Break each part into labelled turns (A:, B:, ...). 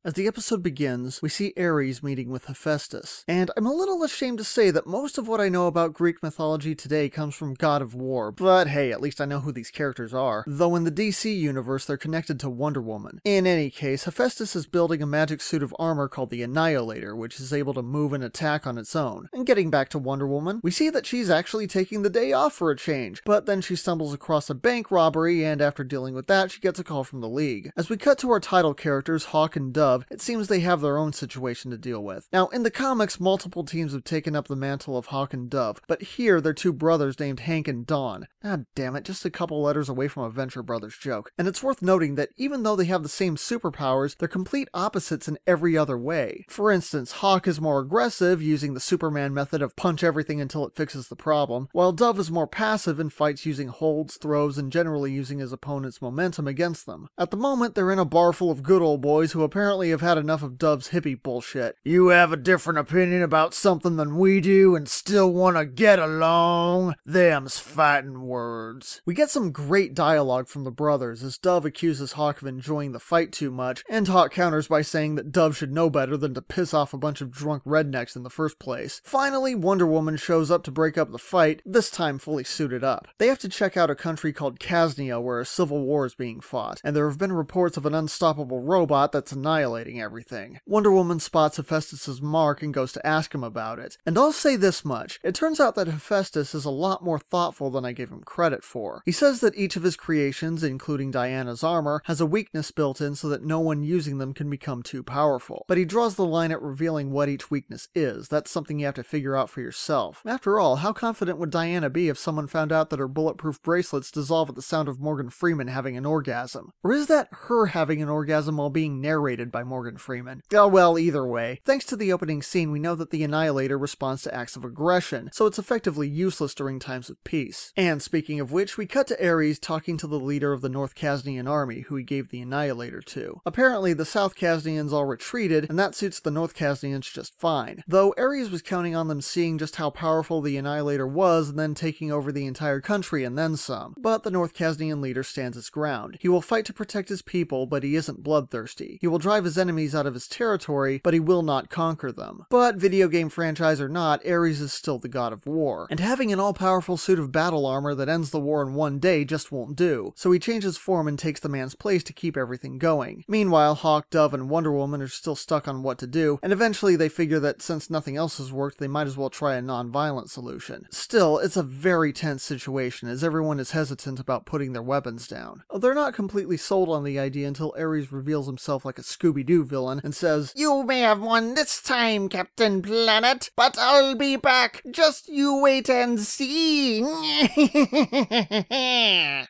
A: As the episode begins, we see Ares meeting with Hephaestus, and I'm a little ashamed to say that most of what I know about Greek mythology today comes from God of War, but hey, at least I know who these characters are, though in the DC universe they're connected to Wonder Woman. In any case, Hephaestus is building a magic suit of armor called the Annihilator, which is able to move and attack on its own. And getting back to Wonder Woman, we see that she's actually taking the day off for a change, but then she stumbles across a bank robbery, and after dealing with that, she gets a call from the League. As we cut to our title characters, Hawk and Dove, it seems they have their own situation to deal with. Now, in the comics, multiple teams have taken up the mantle of Hawk and Dove, but here they're two brothers named Hank and Dawn. Ah, damn it, just a couple letters away from a Venture Brothers joke. And it's worth noting that even though they have the same superpowers, they're complete opposites in every other way. For instance, Hawk is more aggressive, using the Superman method of punch everything until it fixes the problem, while Dove is more passive and fights using holds, throws, and generally using his opponent's momentum against them. At the moment, they're in a bar full of good old boys who apparently have had enough of Dove's hippie bullshit. You have a different opinion about something than we do and still want to get along? Them's fighting words. We get some great dialogue from the brothers as Dove accuses Hawk of enjoying the fight too much, and Hawk counters by saying that Dove should know better than to piss off a bunch of drunk rednecks in the first place. Finally, Wonder Woman shows up to break up the fight, this time fully suited up. They have to check out a country called Casnia where a civil war is being fought, and there have been reports of an unstoppable robot that's annihilating everything. Wonder Woman spots Hephaestus' mark and goes to ask him about it. And I'll say this much, it turns out that Hephaestus is a lot more thoughtful than I gave him credit for. He says that each of his creations, including Diana's armor, has a weakness built in so that no one using them can become too powerful. But he draws the line at revealing what each weakness is. That's something you have to figure out for yourself. After all, how confident would Diana be if someone found out that her bulletproof bracelets dissolve at the sound of Morgan Freeman having an orgasm? Or is that her having an orgasm while being narrated by Morgan Freeman? Oh well, either way. Thanks to the opening scene, we know that the Annihilator responds to acts of aggression, so it's effectively useless during times of peace. And speaking of which, we cut to Ares talking to the leader of the North Casnian army, who he gave the Annihilator to. Apparently, the South Casnians all retreated, and that suits the North Casnians just fine. Though Ares was counting on them seeing just how powerful the Annihilator was and then taking over the entire country and then some. But the North Casnian leader stands his ground. He will fight to protect his people, but he isn't bloodthirsty. He will drive his enemies out of his territory, but he will not conquer them. But video game franchise or not, Ares is still the god of war. And having an all-powerful suit of battle armor that ends the war in one day just won't do, so he changes form and takes the man's place to keep everything going. Meanwhile, Hawk, Dove, and Wonder Woman are still stuck on what to do, and eventually they figure that since nothing else has worked, they might as well try a non-violent solution. Still, it's a very tense situation as everyone is hesitant about putting their weapons down. They're not completely sold on the idea until Ares reveals himself like a Scooby-Doo villain and says, "You may have won this time, Captain Planet, but I'll be back. Just you wait and see."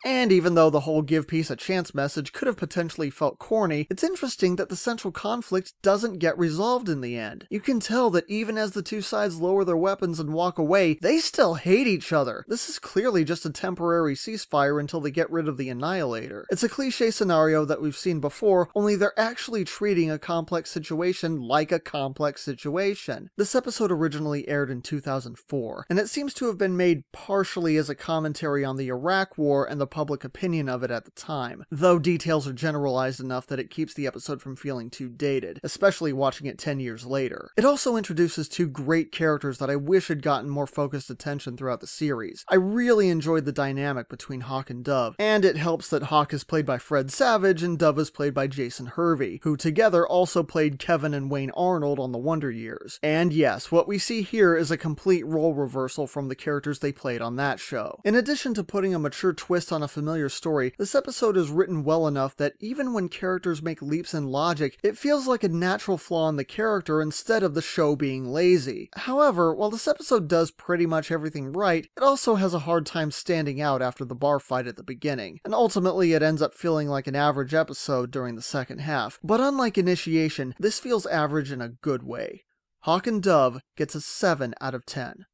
A: And even though the whole give peace a chance message could have potentially felt corny, it's interesting that the central conflict doesn't get resolved in the end. You can tell that even as the two sides lower their weapons and walk away, they still hate each other. This is clearly just a temporary ceasefire until they get rid of the Annihilator. It's a cliche scenario that we've seen before, only they're actually treating a complex situation like a complex situation. This episode originally aired in 2004, and it seems to have been made partially as a commentary on the Iraq War and the public opinion of it at the time, though details are generalized enough that it keeps the episode from feeling too dated, especially watching it 10 years later. It also introduces two great characters that I wish had gotten more focused attention throughout the series. I really enjoyed the dynamic between Hawk and Dove, and it helps that Hawk is played by Fred Savage and Dove is played by Jason Hervey, who together also played Kevin and Wayne Arnold on The Wonder Years. And yes, what we see here is a complete role reversal from the characters they played on that show. In addition to putting a mature twist on a familiar story, this episode is written well enough that even when characters make leaps in logic, it feels like a natural flaw in the character instead of the show being lazy. However, while this episode does pretty much everything right, it also has a hard time standing out after the bar fight at the beginning, and ultimately it ends up feeling like an average episode during the second half. But unlike Initiation, this feels average in a good way. Hawk and Dove gets a 7 out of 10.